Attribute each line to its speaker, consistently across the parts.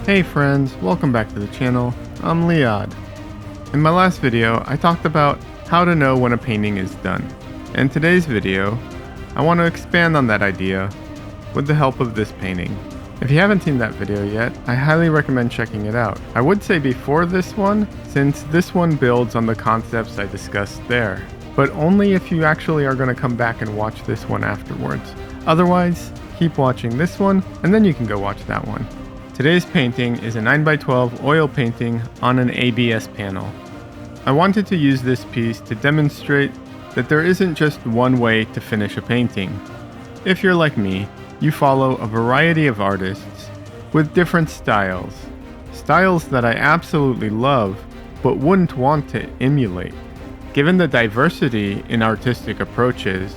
Speaker 1: Hey friends, welcome back to the channel. I'm Liad. In my last video, I talked about how to know when a painting is done. In today's video, I want to expand on that idea with the help of this painting. If you haven't seen that video yet, I highly recommend checking it out. I would say before this one, since this one builds on the concepts I discussed there, but only if you actually are going to come back and watch this one afterwards. Otherwise, keep watching this one and then you can go watch that one. Today's painting is a 9x12 oil painting on an ABS panel. I wanted to use this piece to demonstrate that there isn't just one way to finish a painting. If you're like me, you follow a variety of artists with different styles. Styles that I absolutely love, but wouldn't want to emulate. Given the diversity in artistic approaches,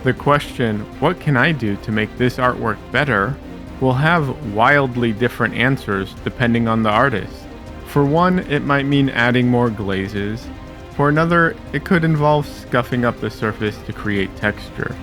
Speaker 1: the question, what can I do to make this artwork better, will have wildly different answers depending on the artist. For one, it might mean adding more glazes. For another, it could involve scuffing up the surface to create texture.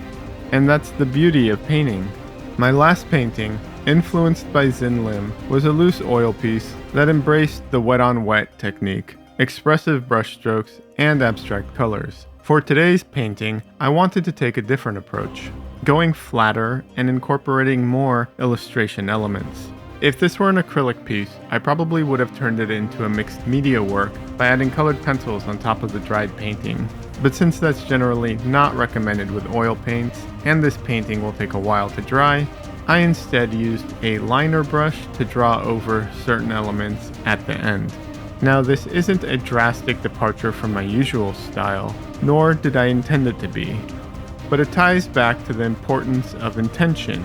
Speaker 1: And that's the beauty of painting. My last painting, influenced by Zinlim, was a loose oil piece that embraced the wet-on-wet technique, expressive brushstrokes, and abstract colors. For today's painting, I wanted to take a different approach, going flatter and incorporating more illustration elements. If this were an acrylic piece, I probably would have turned it into a mixed media work by adding colored pencils on top of the dried painting. But since that's generally not recommended with oil paints, and this painting will take a while to dry, I instead used a liner brush to draw over certain elements at the end. Now, this isn't a drastic departure from my usual style, nor did I intend it to be, but it ties back to the importance of intention.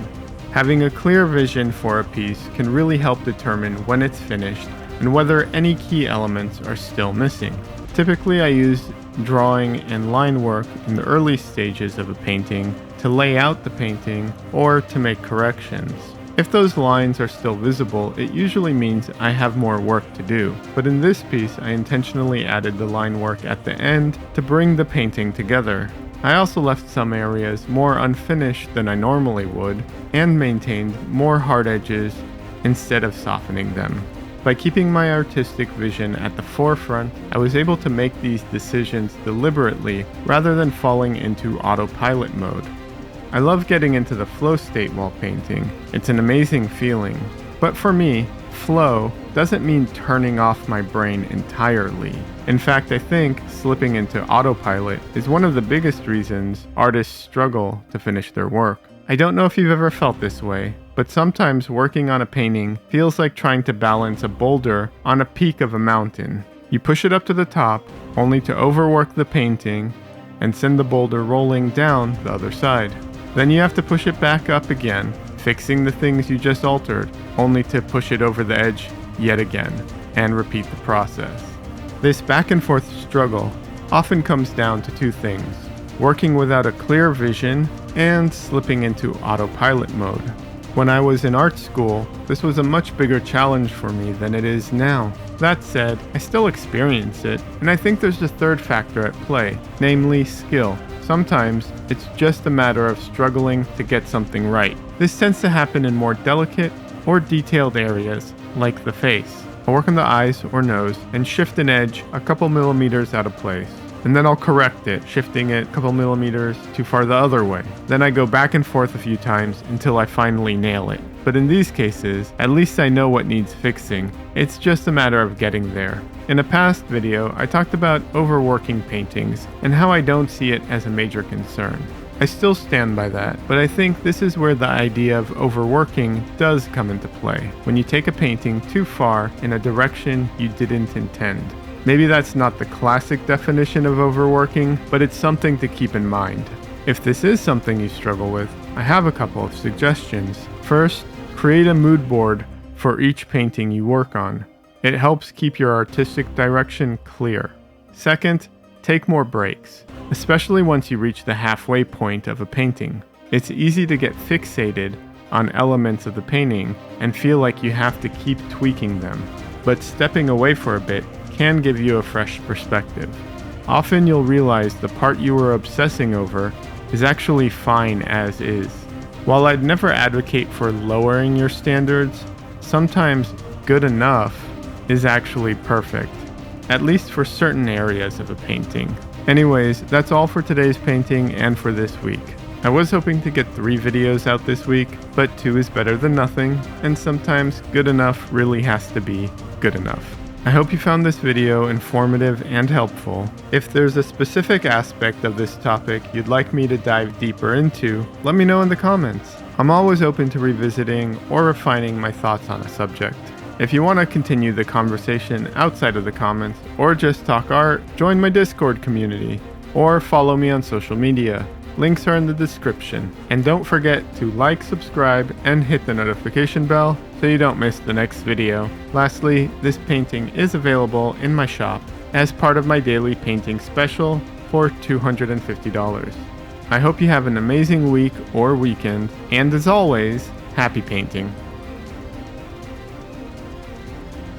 Speaker 1: Having a clear vision for a piece can really help determine when it's finished and whether any key elements are still missing. Typically, I use drawing and line work in the early stages of a painting to lay out the painting or to make corrections. If those lines are still visible, it usually means I have more work to do. But in this piece, I intentionally added the line work at the end to bring the painting together. I also left some areas more unfinished than I normally would, and maintained more hard edges instead of softening them. By keeping my artistic vision at the forefront, I was able to make these decisions deliberately rather than falling into autopilot mode. I love getting into the flow state while painting. It's an amazing feeling. But for me, flow doesn't mean turning off my brain entirely. In fact, I think slipping into autopilot is one of the biggest reasons artists struggle to finish their work. I don't know if you've ever felt this way, but sometimes working on a painting feels like trying to balance a boulder on a peak of a mountain. You push it up to the top, only to overwork the painting and send the boulder rolling down the other side. Then you have to push it back up again, fixing the things you just altered, only to push it over the edge yet again, and repeat the process. This back and forth struggle often comes down to two things: working without a clear vision and slipping into autopilot mode. When I was in art school, this was a much bigger challenge for me than it is now. That said, I still experience it, and I think there's a third factor at play, namely skill. Sometimes, it's just a matter of struggling to get something right. This tends to happen in more delicate or detailed areas, like the face. I'll work on the eyes or nose and shift an edge a couple millimeters out of place. And then I'll correct it, shifting it a couple millimeters too far the other way. Then I go back and forth a few times until I finally nail it. But in these cases, at least I know what needs fixing. It's just a matter of getting there. In a past video, I talked about overworking paintings and how I don't see it as a major concern. I still stand by that, but I think this is where the idea of overworking does come into play, when you take a painting too far in a direction you didn't intend. Maybe that's not the classic definition of overworking, but it's something to keep in mind. If this is something you struggle with, I have a couple of suggestions. First, create a mood board for each painting you work on. It helps keep your artistic direction clear. Second, take more breaks, especially once you reach the halfway point of a painting. It's easy to get fixated on elements of the painting and feel like you have to keep tweaking them, but stepping away for a bit can give you a fresh perspective. Often you'll realize the part you were obsessing over is actually fine as is. While I'd never advocate for lowering your standards, sometimes good enough is actually perfect, at least for certain areas of a painting. Anyways, that's all for today's painting and for this week. I was hoping to get 3 videos out this week, but 2 is better than nothing, and sometimes good enough really has to be good enough. I hope you found this video informative and helpful. If there's a specific aspect of this topic you'd like me to dive deeper into, let me know in the comments. I'm always open to revisiting or refining my thoughts on a subject. If you want to continue the conversation outside of the comments, or just talk art, join my Discord community, or follow me on social media. Links are in the description. And don't forget to like, subscribe, and hit the notification bell so you don't miss the next video. Lastly, this painting is available in my shop as part of my daily painting special for $250. I hope you have an amazing week or weekend, and as always, happy painting.